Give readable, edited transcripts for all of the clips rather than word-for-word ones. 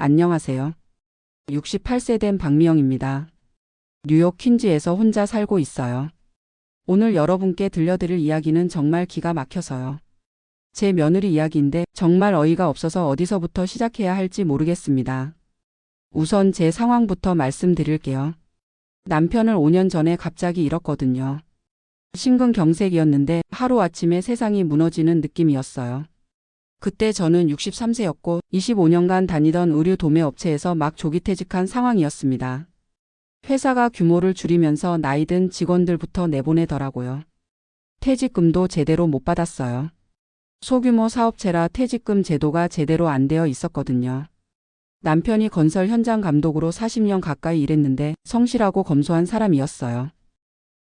안녕하세요. 68세 된 박미영입니다. 뉴욕 퀸즈에서 혼자 살고 있어요. 오늘 여러분께 들려드릴 이야기는 정말 기가 막혀서요. 제 며느리 이야기인데 정말 어이가 없어서 어디서부터 시작해야 할지 모르겠습니다. 우선 제 상황부터 말씀드릴게요. 남편을 5년 전에 갑자기 잃었거든요. 심근경색이었는데 하루아침에 세상이 무너지는 느낌이었어요. 그때 저는 63세였고 25년간 다니던 의류 도매 업체에서 막 조기퇴직한 상황이었습니다. 회사가 규모를 줄이면서 나이든 직원들부터 내보내더라고요. 퇴직금도 제대로 못 받았어요. 소규모 사업체라 퇴직금 제도가 제대로 안 되어 있었거든요. 남편이 건설 현장 감독으로 40년 가까이 일했는데 성실하고 검소한 사람이었어요.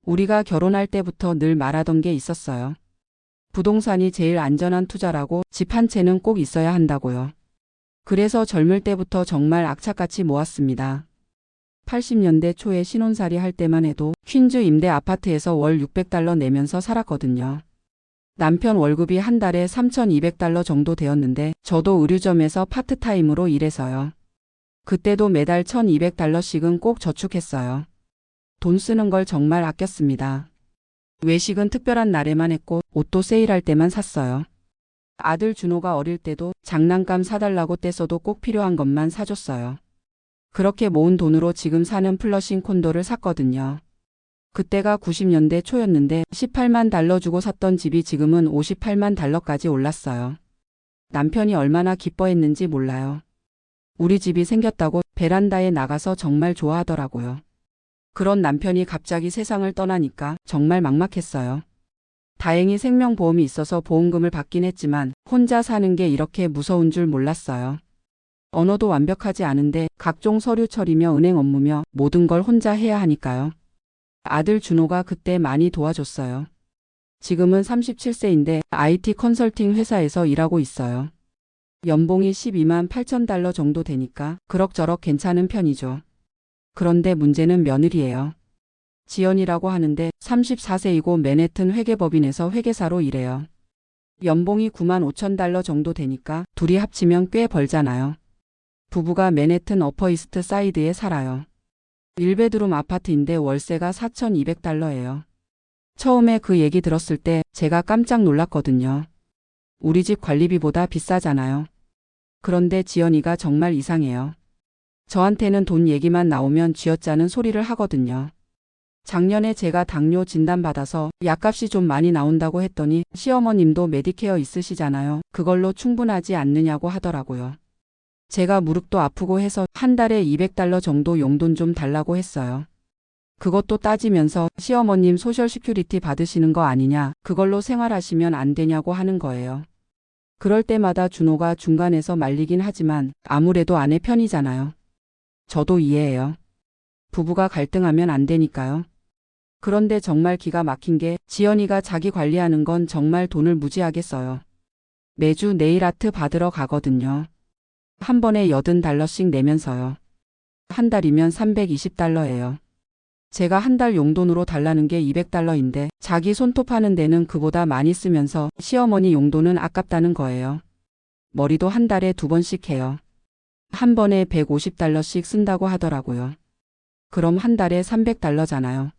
우리가 결혼할 때부터 늘 말하던 게 있었어요. 부동산이 제일 안전한 투자라고 집 한 채는 꼭 있어야 한다고요. 그래서 젊을 때부터 정말 악착같이 모았습니다. 80년대 초에 신혼살이 할 때만 해도 퀸즈 임대 아파트에서 월 $600 내면서 살았거든요. 남편 월급이 한 달에 $3,200 정도 되었는데 저도 의류점에서 파트타임으로 일해서요. 그때도 매달 $1,200씩은 꼭 저축했어요. 돈 쓰는 걸 정말 아꼈습니다. 외식은 특별한 날에만 했고 옷도 세일할 때만 샀어요. 아들 준호가 어릴 때도 장난감 사달라고 떼써도 꼭 필요한 것만 사줬어요. 그렇게 모은 돈으로 지금 사는 플러싱 콘도를 샀거든요. 그때가 90년대 초였는데 $18만 주고 샀던 집이 지금은 $58만 까지 올랐어요. 남편이 얼마나 기뻐했는지 몰라요. 우리 집이 생겼다고 베란다에 나가서 정말 좋아하더라고요. 그런 남편이 갑자기 세상을 떠나니까 정말 막막했어요. 다행히 생명보험이 있어서 보험금을 받긴 했지만 혼자 사는 게 이렇게 무서운 줄 몰랐어요. 언어도 완벽하지 않은데 각종 서류 처리며 은행 업무며 모든 걸 혼자 해야 하니까요. 아들 준호가 그때 많이 도와줬어요. 지금은 37세인데 IT 컨설팅 회사에서 일하고 있어요. 연봉이 $12만 8천 정도 되니까 그럭저럭 괜찮은 편이죠. 그런데 문제는 며느리예요. 지연이라고 하는데 34세이고 맨해튼 회계법인에서 회계사로 일해요. 연봉이 $9만 5천 정도 되니까 둘이 합치면 꽤 벌잖아요. 부부가 맨해튼 어퍼이스트 사이드에 살아요. 1베드룸 아파트인데 월세가 $4,200예요. 처음에 그 얘기 들었을 때 제가 깜짝 놀랐거든요. 우리 집 관리비보다 비싸잖아요. 그런데 지연이가 정말 이상해요. 저한테는 돈 얘기만 나오면 쥐어짜는 소리를 하거든요. 작년에 제가 당뇨 진단받아서 약값이 좀 많이 나온다고 했더니 시어머님도 메디케어 있으시잖아요. 그걸로 충분하지 않느냐고 하더라고요. 제가 무릎도 아프고 해서 한 달에 $200 정도 용돈 좀 달라고 했어요. 그것도 따지면서 시어머님 소셜 시큐리티 받으시는 거 아니냐, 그걸로 생활하시면 안 되냐고 하는 거예요. 그럴 때마다 준호가 중간에서 말리긴 하지만 아무래도 아내 편이잖아요. 저도 이해해요. 부부가 갈등하면 안 되니까요. 그런데 정말 기가 막힌 게 지연이가 자기 관리하는 건 정말 돈을 무지하게 써요. 매주 네일 아트 받으러 가거든요. 한 번에 $80씩 내면서요. 한 달이면 $320예요. 제가 한 달 용돈으로 달라는 게 $200인데 자기 손톱 하는 데는 그보다 많이 쓰면서 시어머니 용돈은 아깝다는 거예요. 머리도 한 달에 2번씩 해요. 한 번에 $150씩 쓴다고 하더라고요. 그럼 한 달에 $300잖아요.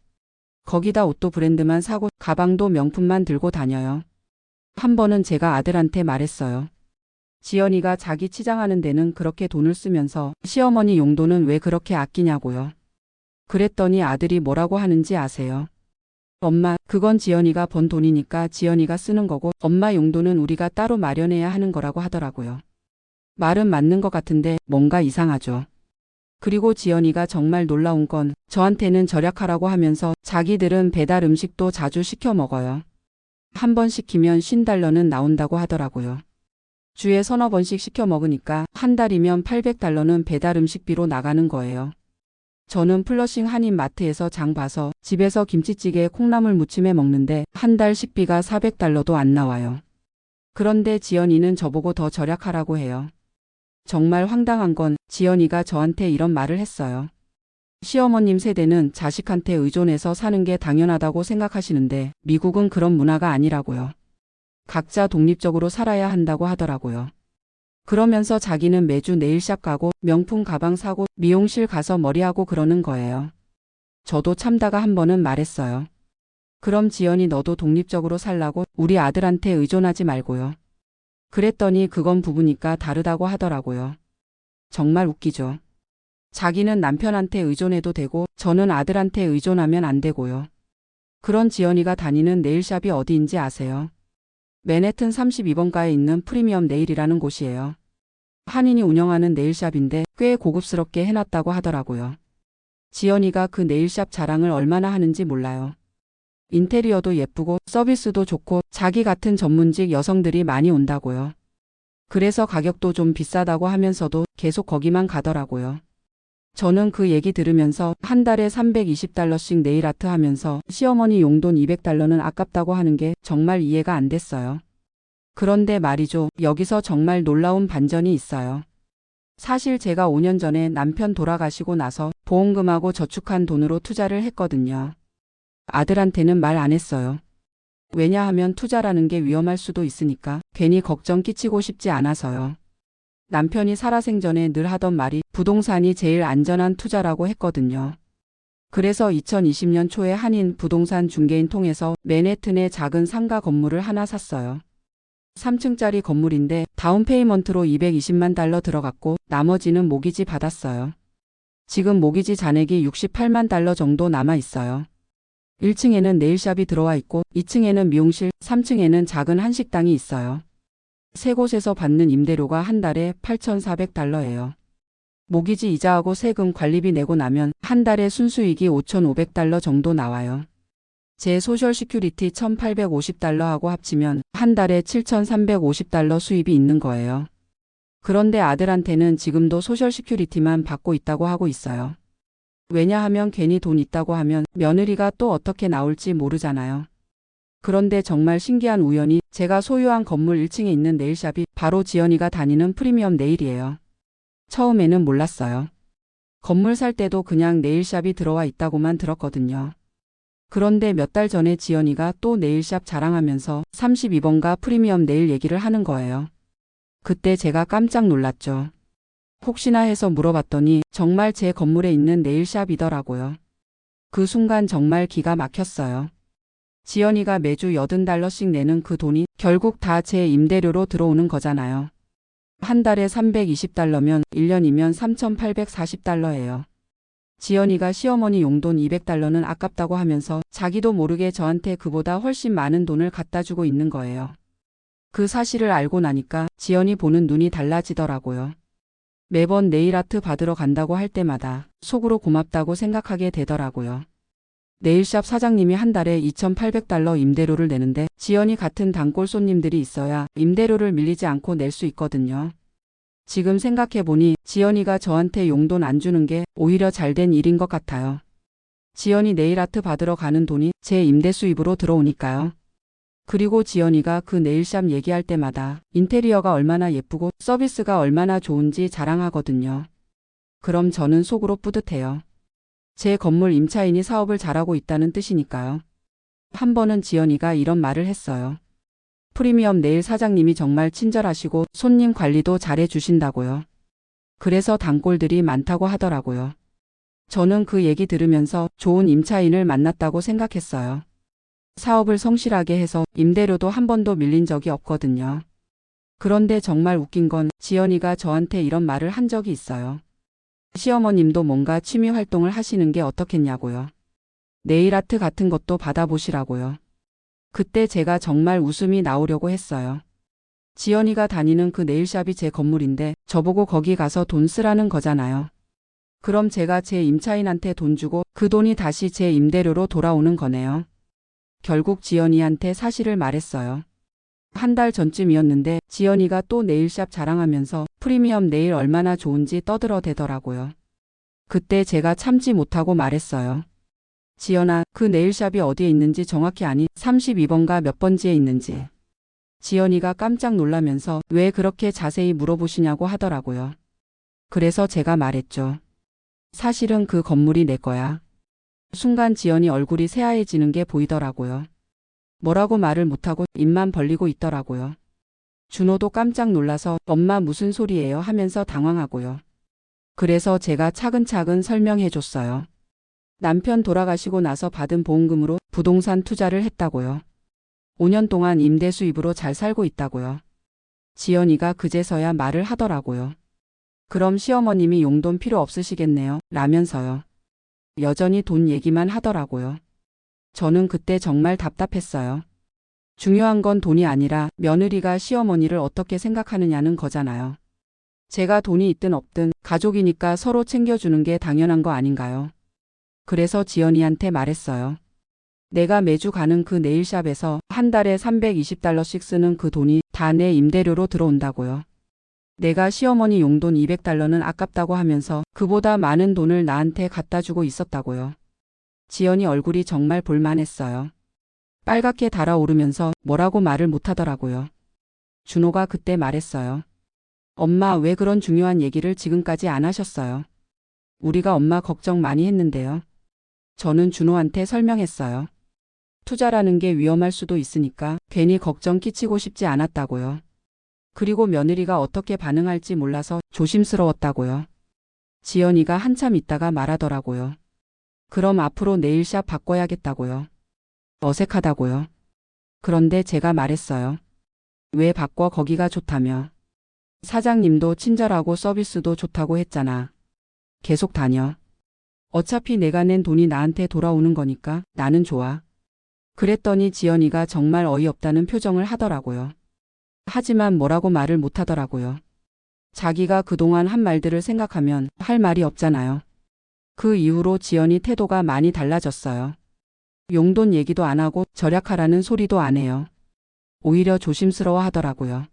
거기다 옷도 브랜드만 사고 가방도 명품만 들고 다녀요. 한 번은 제가 아들한테 말했어요. 지연이가 자기 치장하는 데는 그렇게 돈을 쓰면서 시어머니 용돈은 왜 그렇게 아끼냐고요. 그랬더니 아들이 뭐라고 하는지 아세요? 엄마, 그건 지연이가 번 돈이니까 지연이가 쓰는 거고 엄마 용돈은 우리가 따로 마련해야 하는 거라고 하더라고요. 말은 맞는 것 같은데 뭔가 이상하죠. 그리고 지연이가 정말 놀라운 건 저한테는 절약하라고 하면서 자기들은 배달 음식도 자주 시켜 먹어요. 한 번 시키면 $50는 나온다고 하더라고요. 주에 서너 번씩 시켜 먹으니까 한 달이면 $800는 배달 음식비로 나가는 거예요. 저는 플러싱 한인 마트에서 장 봐서 집에서 김치찌개에 콩나물 무침해 먹는데 한 달 식비가 $400도 안 나와요. 그런데 지연이는 저보고 더 절약하라고 해요. 정말 황당한 건 지연이가 저한테 이런 말을 했어요. 시어머님 세대는 자식한테 의존해서 사는 게 당연하다고 생각하시는데 미국은 그런 문화가 아니라고요. 각자 독립적으로 살아야 한다고 하더라고요. 그러면서 자기는 매주 네일샵 가고 명품 가방 사고 미용실 가서 머리하고 그러는 거예요. 저도 참다가 한 번은 말했어요. 그럼 지연이 너도 독립적으로 살라고 우리 아들한테 의존하지 말고요. 그랬더니 그건 부부니까 다르다고 하더라고요. 정말 웃기죠. 자기는 남편한테 의존해도 되고 저는 아들한테 의존하면 안 되고요. 그런 지연이가 다니는 네일샵이 어디인지 아세요? 맨해튼 32번가에 있는 프리미엄 네일이라는 곳이에요. 한인이 운영하는 네일샵인데 꽤 고급스럽게 해놨다고 하더라고요. 지연이가 그 네일샵 자랑을 얼마나 하는지 몰라요. 인테리어도 예쁘고 서비스도 좋고 자기 같은 전문직 여성들이 많이 온다고요. 그래서 가격도 좀 비싸다고 하면서도 계속 거기만 가더라고요. 저는 그 얘기 들으면서 한 달에 $320씩 네일 아트 하면서 시어머니 용돈 $200는 아깝다고 하는 게 정말 이해가 안 됐어요. 그런데 말이죠. 여기서 정말 놀라운 반전이 있어요. 사실 제가 5년 전에 남편 돌아가시고 나서 보험금하고 저축한 돈으로 투자를 했거든요. 아들한테는 말 안 했어요. 왜냐하면 투자라는 게 위험할 수도 있으니까 괜히 걱정 끼치고 싶지 않아서요. 남편이 살아생전에 늘 하던 말이 부동산이 제일 안전한 투자라고 했거든요. 그래서 2020년 초에 한인 부동산 중개인 통해서 맨해튼에 작은 상가 건물을 하나 샀어요. 3층짜리 건물인데 다운페이먼트로 $220만 들어갔고 나머지는 모기지 받았어요. 지금 모기지 잔액이 $68만 정도 남아 있어요. 1층에는 네일샵이 들어와 있고 2층에는 미용실, 3층에는 작은 한식당이 있어요. 세 곳에서 받는 임대료가 한 달에 $8,400예요. 모기지 이자하고 세금 관리비 내고 나면 한 달에 순수익이 $5,500 정도 나와요. 제 소셜 시큐리티 $1,850하고 합치면 한 달에 $7,350 수입이 있는 거예요. 그런데 아들한테는 지금도 소셜 시큐리티만 받고 있다고 하고 있어요. 왜냐하면 괜히 돈 있다고 하면 며느리가 또 어떻게 나올지 모르잖아요. 그런데 정말 신기한 우연히 제가 소유한 건물 1층에 있는 네일샵이 바로 지연이가 다니는 프리미엄 네일이에요. 처음에는 몰랐어요. 건물 살 때도 그냥 네일샵이 들어와 있다고만 들었거든요. 그런데 몇 달 전에 지연이가 또 네일샵 자랑하면서 32번가 프리미엄 네일 얘기를 하는 거예요. 그때 제가 깜짝 놀랐죠. 혹시나 해서 물어봤더니 정말 제 건물에 있는 네일샵이더라고요. 그 순간 정말 기가 막혔어요. 지연이가 매주 $80씩 내는 그 돈이 결국 다 제 임대료로 들어오는 거잖아요. 한 달에 $320면 1년이면 $3,840예요. 지연이가 시어머니 용돈 $200는 아깝다고 하면서 자기도 모르게 저한테 그보다 훨씬 많은 돈을 갖다 주고 있는 거예요. 그 사실을 알고 나니까 지연이 보는 눈이 달라지더라고요. 매번 네일아트 받으러 간다고 할 때마다 속으로 고맙다고 생각하게 되더라고요. 네일샵 사장님이 한 달에 $2,800 임대료를 내는데 지연이 같은 단골 손님들이 있어야 임대료를 밀리지 않고 낼 수 있거든요. 지금 생각해보니 지연이가 저한테 용돈 안 주는 게 오히려 잘된 일인 것 같아요. 지연이 네일아트 받으러 가는 돈이 제 임대 수입으로 들어오니까요. 그리고 지연이가 그 네일샵 얘기할 때마다 인테리어가 얼마나 예쁘고 서비스가 얼마나 좋은지 자랑하거든요. 그럼 저는 속으로 뿌듯해요. 제 건물 임차인이 사업을 잘하고 있다는 뜻이니까요. 한 번은 지연이가 이런 말을 했어요. 프리미엄 네일 사장님이 정말 친절하시고 손님 관리도 잘해 주신다고요. 그래서 단골들이 많다고 하더라고요. 저는 그 얘기 들으면서 좋은 임차인을 만났다고 생각했어요. 사업을 성실하게 해서 임대료도 한 번도 밀린 적이 없거든요. 그런데 정말 웃긴 건 지연이가 저한테 이런 말을 한 적이 있어요. 시어머님도 뭔가 취미 활동을 하시는 게 어떻겠냐고요. 네일아트 같은 것도 받아보시라고요. 그때 제가 정말 웃음이 나오려고 했어요. 지연이가 다니는 그 네일샵이 제 건물인데 저보고 거기 가서 돈 쓰라는 거잖아요. 그럼 제가 제 임차인한테 돈 주고 그 돈이 다시 제 임대료로 돌아오는 거네요. 결국 지연이한테 사실을 말했어요. 한 달 전쯤이었는데 지연이가 또 네일샵 자랑하면서 프리미엄 네일 얼마나 좋은지 떠들어대더라고요. 그때 제가 참지 못하고 말했어요. 지연아, 그 네일샵이 어디에 있는지 정확히 아니? 32번가 몇 번지에 있는지. 지연이가 깜짝 놀라면서 왜 그렇게 자세히 물어보시냐고 하더라고요. 그래서 제가 말했죠. 사실은 그 건물이 내 거야. 순간 지연이 얼굴이 새하얘지는 게 보이더라고요. 뭐라고 말을 못하고 입만 벌리고 있더라고요. 준호도 깜짝 놀라서 엄마 무슨 소리예요 하면서 당황하고요. 그래서 제가 차근차근 설명해 줬어요. 남편 돌아가시고 나서 받은 보험금으로 부동산 투자를 했다고요. 5년 동안 임대 수입으로 잘 살고 있다고요. 지연이가 그제서야 말을 하더라고요. 그럼 시어머님이 용돈 필요 없으시겠네요 라면서요. 여전히 돈 얘기만 하더라고요. 저는 그때 정말 답답했어요. 중요한 건 돈이 아니라 며느리가 시어머니를 어떻게 생각하느냐는 거잖아요. 제가 돈이 있든 없든 가족이니까 서로 챙겨주는 게 당연한 거 아닌가요? 그래서 지연이한테 말했어요. 내가 매주 가는 그 네일샵에서 한 달에 $320씩 쓰는 그 돈이 다 내 임대료로 들어온다고요. 내가 시어머니 용돈 $200는 아깝다고 하면서 그보다 많은 돈을 나한테 갖다 주고 있었다고요. 지연이 얼굴이 정말 볼만했어요. 빨갛게 달아오르면서 뭐라고 말을 못하더라고요. 준호가 그때 말했어요. 엄마 왜 그런 중요한 얘기를 지금까지 안 하셨어요? 우리가 엄마 걱정 많이 했는데요. 저는 준호한테 설명했어요. 투자라는 게 위험할 수도 있으니까 괜히 걱정 끼치고 싶지 않았다고요. 그리고 며느리가 어떻게 반응할지 몰라서 조심스러웠다고요. 지연이가 한참 있다가 말하더라고요. 그럼 앞으로 네일샵 바꿔야겠다고요. 어색하다고요. 그런데 제가 말했어요. 왜 바꿔 거기가 좋다며. 사장님도 친절하고 서비스도 좋다고 했잖아. 계속 다녀. 어차피 내가 낸 돈이 나한테 돌아오는 거니까 나는 좋아. 그랬더니 지연이가 정말 어이없다는 표정을 하더라고요. 하지만 뭐라고 말을 못하더라고요. 자기가 그동안 한 말들을 생각하면 할 말이 없잖아요. 그 이후로 지연이 태도가 많이 달라졌어요. 용돈 얘기도 안 하고 절약하라는 소리도 안 해요. 오히려 조심스러워 하더라고요.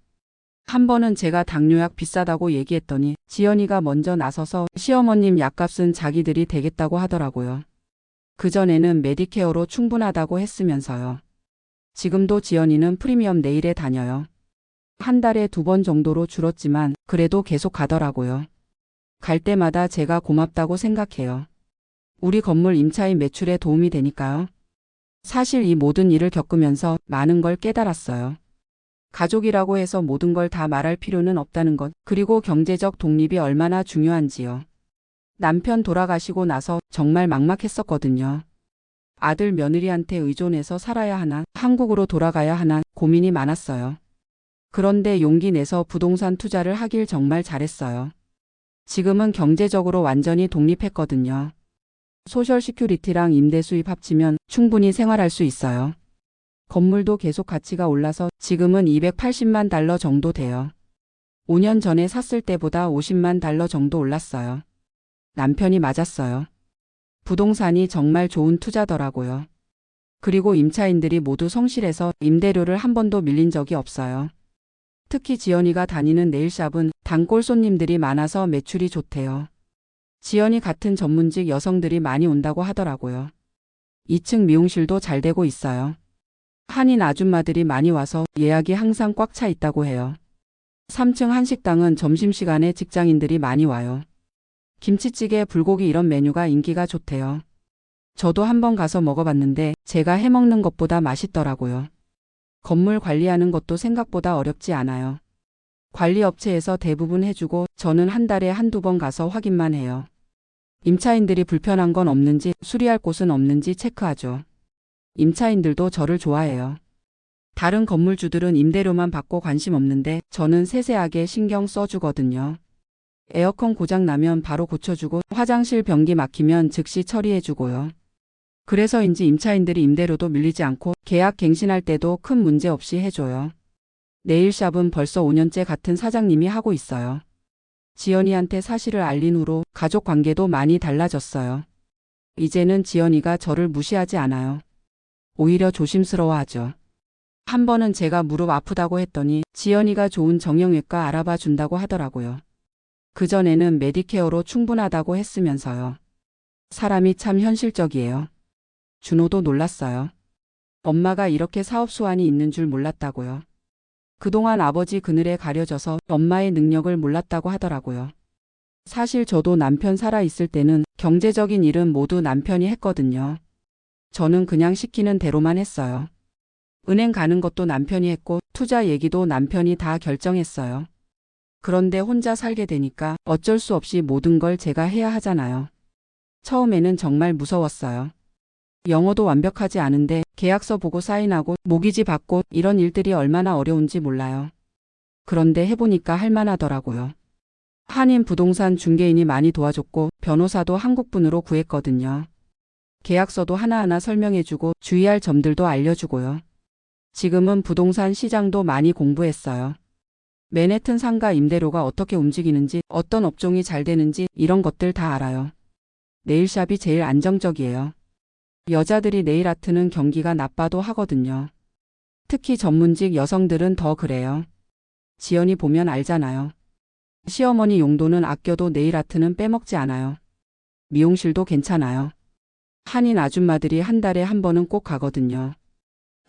한 번은 제가 당뇨약 비싸다고 얘기했더니 지연이가 먼저 나서서 시어머님 약값은 자기들이 대겠다고 하더라고요. 그전에는 메디케어로 충분하다고 했으면서요. 지금도 지연이는 프리미엄 네일에 다녀요. 한 달에 2번 정도로 줄었지만 그래도 계속 가더라고요. 갈 때마다 제가 고맙다고 생각해요. 우리 건물 임차인 매출에 도움이 되니까요. 사실 이 모든 일을 겪으면서 많은 걸 깨달았어요. 가족이라고 해서 모든 걸 다 말할 필요는 없다는 것, 그리고 경제적 독립이 얼마나 중요한지요. 남편 돌아가시고 나서 정말 막막했었거든요. 아들 며느리한테 의존해서 살아야 하나, 한국으로 돌아가야 하나 고민이 많았어요. 그런데 용기 내서 부동산 투자를 하길 정말 잘했어요. 지금은 경제적으로 완전히 독립했거든요. 소셜 시큐리티랑 임대 수입 합치면 충분히 생활할 수 있어요. 건물도 계속 가치가 올라서 지금은 $280만 정도 돼요. 5년 전에 샀을 때보다 $50만 정도 올랐어요. 남편이 맞았어요. 부동산이 정말 좋은 투자더라고요. 그리고 임차인들이 모두 성실해서 임대료를 한 번도 밀린 적이 없어요. 특히 지연이가 다니는 네일샵은 단골 손님들이 많아서 매출이 좋대요. 지연이 같은 전문직 여성들이 많이 온다고 하더라고요. 2층 미용실도 잘 되고 있어요. 한인 아줌마들이 많이 와서 예약이 항상 꽉 차 있다고 해요. 3층 한식당은 점심시간에 직장인들이 많이 와요. 김치찌개, 불고기 이런 메뉴가 인기가 좋대요. 저도 한번 가서 먹어봤는데 제가 해먹는 것보다 맛있더라고요. 건물 관리하는 것도 생각보다 어렵지 않아요. 관리업체에서 대부분 해주고 저는 한 달에 한두 번 가서 확인만 해요. 임차인들이 불편한 건 없는지, 수리할 곳은 없는지 체크하죠. 임차인들도 저를 좋아해요. 다른 건물주들은 임대료만 받고 관심 없는데 저는 세세하게 신경 써주거든요. 에어컨 고장 나면 바로 고쳐주고 화장실 변기 막히면 즉시 처리해주고요. 그래서인지 임차인들이 임대료도 밀리지 않고 계약 갱신할 때도 큰 문제 없이 해줘요. 네일샵은 벌써 5년째 같은 사장님이 하고 있어요. 지연이한테 사실을 알린 후로 가족 관계도 많이 달라졌어요. 이제는 지연이가 저를 무시하지 않아요. 오히려 조심스러워하죠. 한 번은 제가 무릎 아프다고 했더니 지연이가 좋은 정형외과 알아봐 준다고 하더라고요. 그전에는 메디케어로 충분하다고 했으면서요. 사람이 참 현실적이에요. 준호도 놀랐어요. 엄마가 이렇게 사업 수완이 있는 줄 몰랐다고요. 그동안 아버지 그늘에 가려져서 엄마의 능력을 몰랐다고 하더라고요. 사실 저도 남편 살아 있을 때는 경제적인 일은 모두 남편이 했거든요. 저는 그냥 시키는 대로만 했어요. 은행 가는 것도 남편이 했고 투자 얘기도 남편이 다 결정했어요. 그런데 혼자 살게 되니까 어쩔 수 없이 모든 걸 제가 해야 하잖아요. 처음에는 정말 무서웠어요. 영어도 완벽하지 않은데 계약서 보고 사인하고 모기지 받고 이런 일들이 얼마나 어려운지 몰라요. 그런데 해보니까 할만하더라고요. 한인 부동산 중개인이 많이 도와줬고 변호사도 한국분으로 구했거든요. 계약서도 하나하나 설명해주고 주의할 점들도 알려주고요. 지금은 부동산 시장도 많이 공부했어요. 맨해튼 상가 임대료가 어떻게 움직이는지, 어떤 업종이 잘 되는지 이런 것들 다 알아요. 네일샵이 제일 안정적이에요. 여자들이 네일 아트는 경기가 나빠도 하거든요. 특히 전문직 여성들은 더 그래요. 지연이 보면 알잖아요. 시어머니 용돈은 아껴도 네일 아트는 빼먹지 않아요. 미용실도 괜찮아요. 한인 아줌마들이 한 달에 한 번은 꼭 가거든요.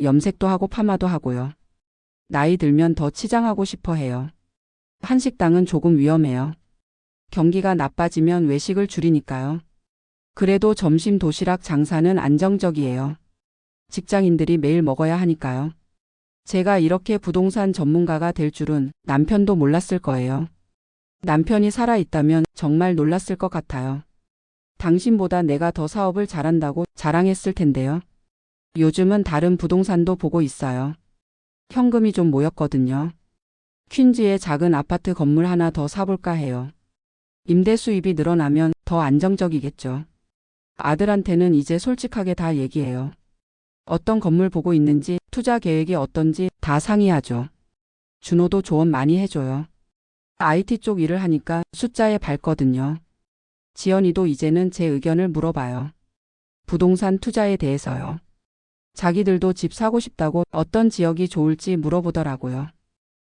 염색도 하고 파마도 하고요. 나이 들면 더 치장하고 싶어 해요. 한식당은 조금 위험해요. 경기가 나빠지면 외식을 줄이니까요. 그래도 점심 도시락 장사는 안정적이에요. 직장인들이 매일 먹어야 하니까요. 제가 이렇게 부동산 전문가가 될 줄은 남편도 몰랐을 거예요. 남편이 살아있다면 정말 놀랐을 것 같아요. 당신보다 내가 더 사업을 잘한다고 자랑했을 텐데요. 요즘은 다른 부동산도 보고 있어요. 현금이 좀 모였거든요. 퀸즈에 작은 아파트 건물 하나 더 사볼까 해요. 임대 수입이 늘어나면 더 안정적이겠죠. 아들한테는 이제 솔직하게 다 얘기해요. 어떤 건물 보고 있는지, 투자 계획이 어떤지 다 상의하죠. 준호도 조언 많이 해줘요. IT 쪽 일을 하니까 숫자에 밝거든요. 지연이도 이제는 제 의견을 물어봐요. 부동산 투자에 대해서요. 자기들도 집 사고 싶다고 어떤 지역이 좋을지 물어보더라고요.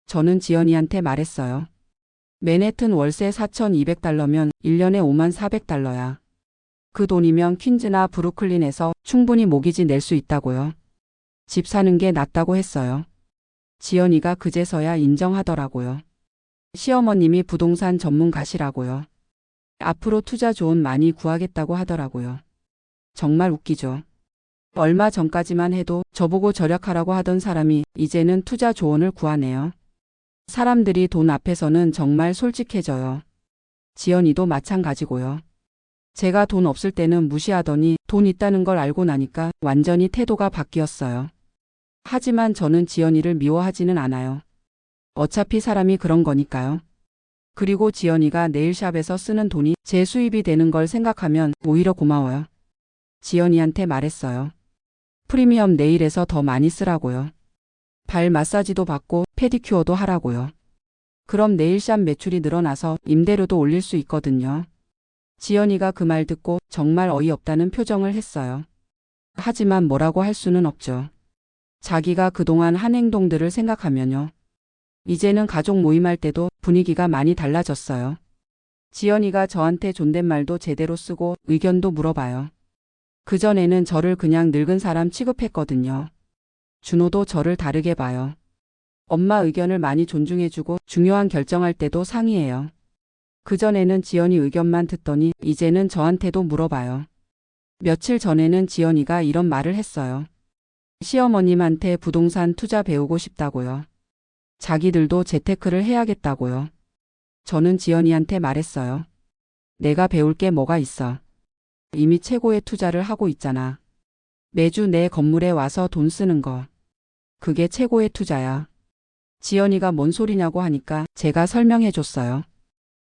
저는 지연이한테 말했어요. 맨해튼 월세 4,200달러면 1년에 54,400달러야. 그 돈이면 퀸즈나 브루클린에서 충분히 모기지 낼 수 있다고요. 집 사는 게 낫다고 했어요. 지연이가 그제서야 인정하더라고요. 시어머님이 부동산 전문가시라고요. 앞으로 투자 조언 많이 구하겠다고 하더라고요. 정말 웃기죠. 얼마 전까지만 해도 저보고 절약하라고 하던 사람이 이제는 투자 조언을 구하네요. 사람들이 돈 앞에서는 정말 솔직해져요. 지연이도 마찬가지고요. 제가 돈 없을 때는 무시하더니 돈 있다는 걸 알고 나니까 완전히 태도가 바뀌었어요. 하지만 저는 지연이를 미워하지는 않아요. 어차피 사람이 그런 거니까요. 그리고 지연이가 네일샵에서 쓰는 돈이 제 수입이 되는 걸 생각하면 오히려 고마워요. 지연이한테 말했어요. 프리미엄 네일에서 더 많이 쓰라고요. 발 마사지도 받고 페디큐어도 하라고요. 그럼 네일샵 매출이 늘어나서 임대료도 올릴 수 있거든요. 지연이가 그 말 듣고 정말 어이없다는 표정을 했어요. 하지만 뭐라고 할 수는 없죠. 자기가 그동안 한 행동들을 생각하면요. 이제는 가족 모임할 때도 분위기가 많이 달라졌어요. 지연이가 저한테 존댓말도 제대로 쓰고 의견도 물어봐요. 그전에는 저를 그냥 늙은 사람 취급했거든요. 준호도 저를 다르게 봐요. 엄마 의견을 많이 존중해주고 중요한 결정할 때도 상의해요. 그전에는 지연이 의견만 듣더니 이제는 저한테도 물어봐요. 며칠 전에는 지연이가 이런 말을 했어요. 시어머님한테 부동산 투자 배우고 싶다고요. 자기들도 재테크를 해야겠다고요. 저는 지연이한테 말했어요. 내가 배울 게 뭐가 있어. 이미 최고의 투자를 하고 있잖아. 매주 내 건물에 와서 돈 쓰는 거. 그게 최고의 투자야. 지연이가 뭔 소리냐고 하니까 제가 설명해 줬어요.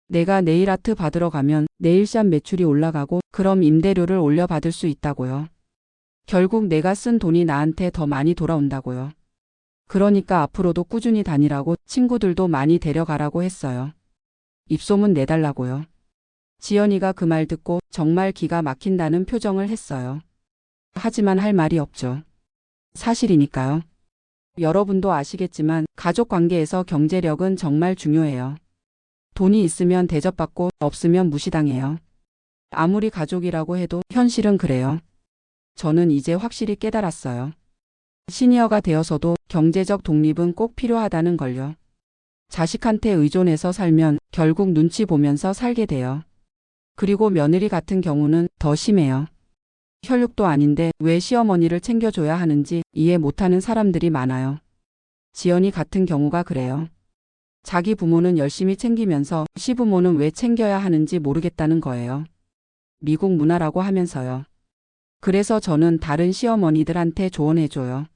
내가 네일 아트 받으러 가면 네일샵 매출이 올라가고 그럼 임대료를 올려받을 수 있다고요. 결국 내가 쓴 돈이 나한테 더 많이 돌아온다고요. 그러니까 앞으로도 꾸준히 다니라고 친구들도 많이 데려가라고 했어요. 입소문 내달라고요. 지연이가 그 말 듣고 정말 기가 막힌다는 표정을 했어요. 하지만 할 말이 없죠. 사실이니까요. 여러분도 아시겠지만 가족 관계에서 경제력은 정말 중요해요. 돈이 있으면 대접받고 없으면 무시당해요. 아무리 가족이라고 해도 현실은 그래요. 저는 이제 확실히 깨달았어요. 시니어가 되어서도 경제적 독립은 꼭 필요하다는 걸요. 자식한테 의존해서 살면 결국 눈치 보면서 살게 돼요. 그리고 며느리 같은 경우는 더 심해요. 혈육도 아닌데 왜 시어머니를 챙겨줘야 하는지 이해 못하는 사람들이 많아요. 지연이 같은 경우가 그래요. 자기 부모는 열심히 챙기면서 시부모는 왜 챙겨야 하는지 모르겠다는 거예요. 미국 문화라고 하면서요. 그래서 저는 다른 시어머니들한테 조언해줘요.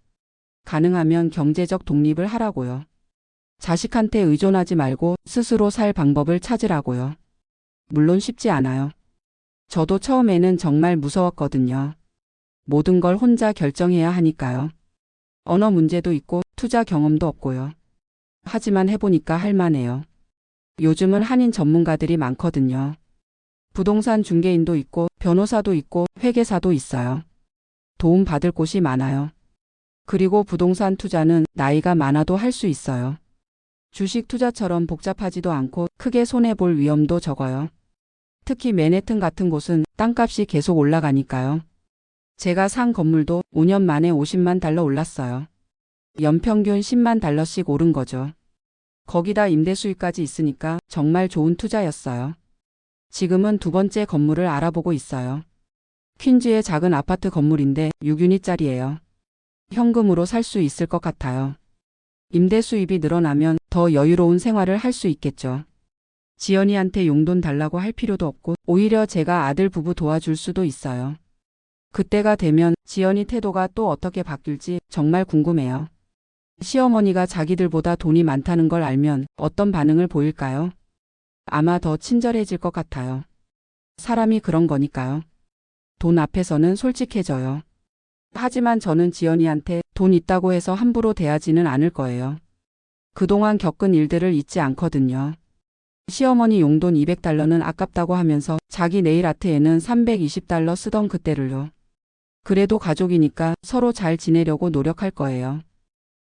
가능하면 경제적 독립을 하라고요. 자식한테 의존하지 말고 스스로 살 방법을 찾으라고요. 물론 쉽지 않아요. 저도 처음에는 정말 무서웠거든요. 모든 걸 혼자 결정해야 하니까요. 언어 문제도 있고 투자 경험도 없고요. 하지만 해보니까 할만해요. 요즘은 한인 전문가들이 많거든요. 부동산 중개인도 있고 변호사도 있고 회계사도 있어요. 도움 받을 곳이 많아요. 그리고 부동산 투자는 나이가 많아도 할 수 있어요. 주식 투자처럼 복잡하지도 않고 크게 손해볼 위험도 적어요. 특히 맨해튼 같은 곳은 땅값이 계속 올라가니까요. 제가 산 건물도 5년 만에 50만 달러 올랐어요. 연평균 10만 달러씩 오른 거죠. 거기다 임대 수익까지 있으니까 정말 좋은 투자였어요. 지금은 두 번째 건물을 알아보고 있어요. 퀸즈의 작은 아파트 건물인데 6유닛짜리예요. 현금으로 살 수 있을 것 같아요. 임대 수입이 늘어나면 더 여유로운 생활을 할 수 있겠죠. 지연이한테 용돈 달라고 할 필요도 없고 오히려 제가 아들 부부 도와줄 수도 있어요. 그때가 되면 지연이 태도가 또 어떻게 바뀔지 정말 궁금해요. 시어머니가 자기들보다 돈이 많다는 걸 알면 어떤 반응을 보일까요? 아마 더 친절해질 것 같아요. 사람이 그런 거니까요. 돈 앞에서는 솔직해져요. 하지만 저는 지연이한테 돈 있다고 해서 함부로 대하지는 않을 거예요. 그동안 겪은 일들을 잊지 않거든요. 시어머니 용돈 200달러는 아깝다고 하면서 자기 네일 아트에는 320달러 쓰던 그때를요. 그래도 가족이니까 서로 잘 지내려고 노력할 거예요.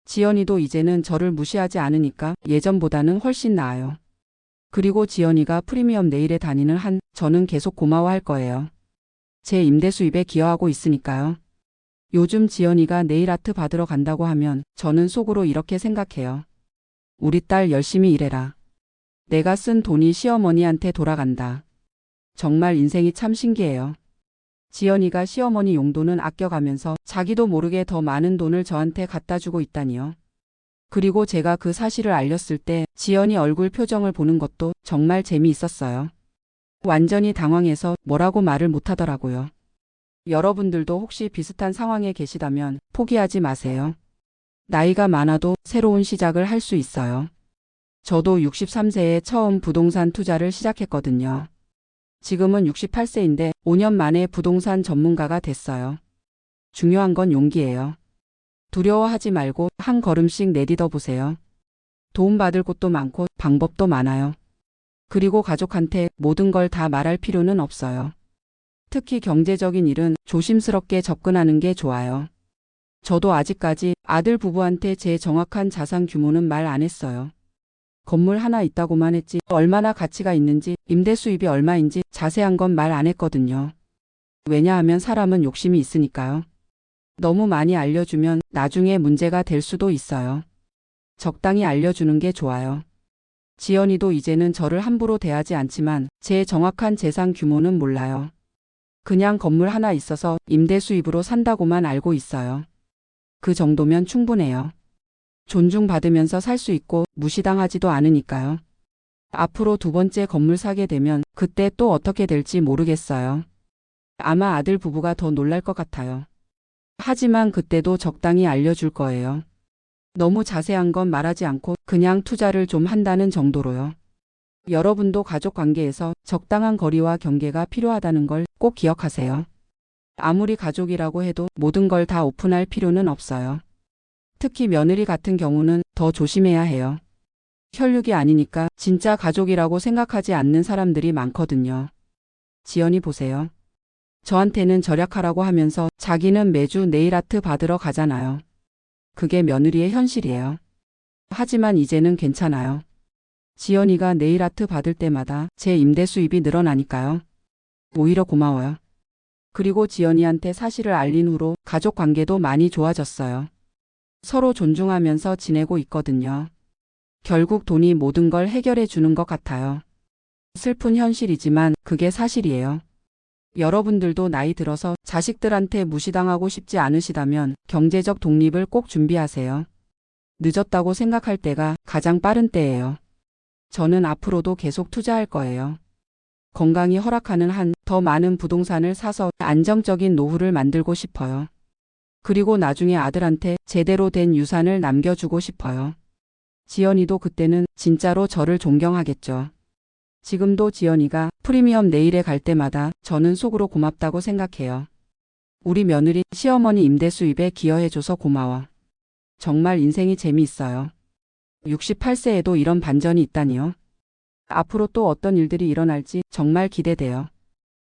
지연이도 이제는 저를 무시하지 않으니까 예전보다는 훨씬 나아요. 그리고 지연이가 프리미엄 네일에 다니는 한 저는 계속 고마워할 거예요. 제 임대 수입에 기여하고 있으니까요. 요즘 지연이가 네일 아트 받으러 간다고 하면 저는 속으로 이렇게 생각해요. 우리 딸 열심히 일해라. 내가 쓴 돈이 시어머니한테 돌아간다. 정말 인생이 참 신기해요. 지연이가 시어머니 용돈은 아껴가면서 자기도 모르게 더 많은 돈을 저한테 갖다 주고 있다니요. 그리고 제가 그 사실을 알렸을 때 지연이 얼굴 표정을 보는 것도 정말 재미있었어요. 완전히 당황해서 뭐라고 말을 못하더라고요. 여러분들도 혹시 비슷한 상황에 계시다면 포기하지 마세요. 나이가 많아도 새로운 시작을 할 수 있어요. 저도 63세에 처음 부동산 투자를 시작했거든요. 지금은 68세인데 5년 만에 부동산 전문가가 됐어요. 중요한 건 용기예요. 두려워하지 말고 한 걸음씩 내딛어 보세요. 도움받을 곳도 많고 방법도 많아요. 그리고 가족한테 모든 걸 다 말할 필요는 없어요. 특히 경제적인 일은 조심스럽게 접근하는 게 좋아요. 저도 아직까지 아들 부부한테 제 정확한 자산 규모는 말 안 했어요. 건물 하나 있다고만 했지 얼마나 가치가 있는지 임대 수입이 얼마인지 자세한 건 말 안 했거든요. 왜냐하면 사람은 욕심이 있으니까요. 너무 많이 알려주면 나중에 문제가 될 수도 있어요. 적당히 알려주는 게 좋아요. 지연이도 이제는 저를 함부로 대하지 않지만 제 정확한 재산 규모는 몰라요. 그냥 건물 하나 있어서 임대 수입으로 산다고만 알고 있어요. 그 정도면 충분해요. 존중받으면서 살 수 있고 무시당하지도 않으니까요. 앞으로 두 번째 건물 사게 되면 그때 또 어떻게 될지 모르겠어요. 아마 아들 부부가 더 놀랄 것 같아요. 하지만 그때도 적당히 알려줄 거예요. 너무 자세한 건 말하지 않고 그냥 투자를 좀 한다는 정도로요. 여러분도 가족 관계에서 적당한 거리와 경계가 필요하다는 걸 꼭 기억하세요. 아무리 가족이라고 해도 모든 걸 다 오픈할 필요는 없어요. 특히 며느리 같은 경우는 더 조심해야 해요. 혈육이 아니니까 진짜 가족이라고 생각하지 않는 사람들이 많거든요. 지연이 보세요. 저한테는 절약하라고 하면서 자기는 매주 네일아트 받으러 가잖아요. 그게 며느리의 현실이에요. 하지만 이제는 괜찮아요. 지연이가 네일아트 받을 때마다 제 임대 수입이 늘어나니까요. 오히려 고마워요. 그리고 지연이한테 사실을 알린 후로 가족 관계도 많이 좋아졌어요. 서로 존중하면서 지내고 있거든요. 결국 돈이 모든 걸 해결해 주는 것 같아요. 슬픈 현실이지만 그게 사실이에요. 여러분들도 나이 들어서 자식들한테 무시당하고 싶지 않으시다면 경제적 독립을 꼭 준비하세요. 늦었다고 생각할 때가 가장 빠른 때예요. 저는 앞으로도 계속 투자할 거예요. 건강이 허락하는 한 더 많은 부동산을 사서 안정적인 노후를 만들고 싶어요. 그리고 나중에 아들한테 제대로 된 유산을 남겨주고 싶어요. 지연이도 그때는 진짜로 저를 존경하겠죠. 지금도 지연이가 프리미엄 네일에 갈 때마다 저는 속으로 고맙다고 생각해요. 우리 며느리 시어머니 임대 수입에 기여해줘서 고마워. 정말 인생이 재미있어요. 68세에도 이런 반전이 있다니요. 앞으로 또 어떤 일들이 일어날지 정말 기대돼요.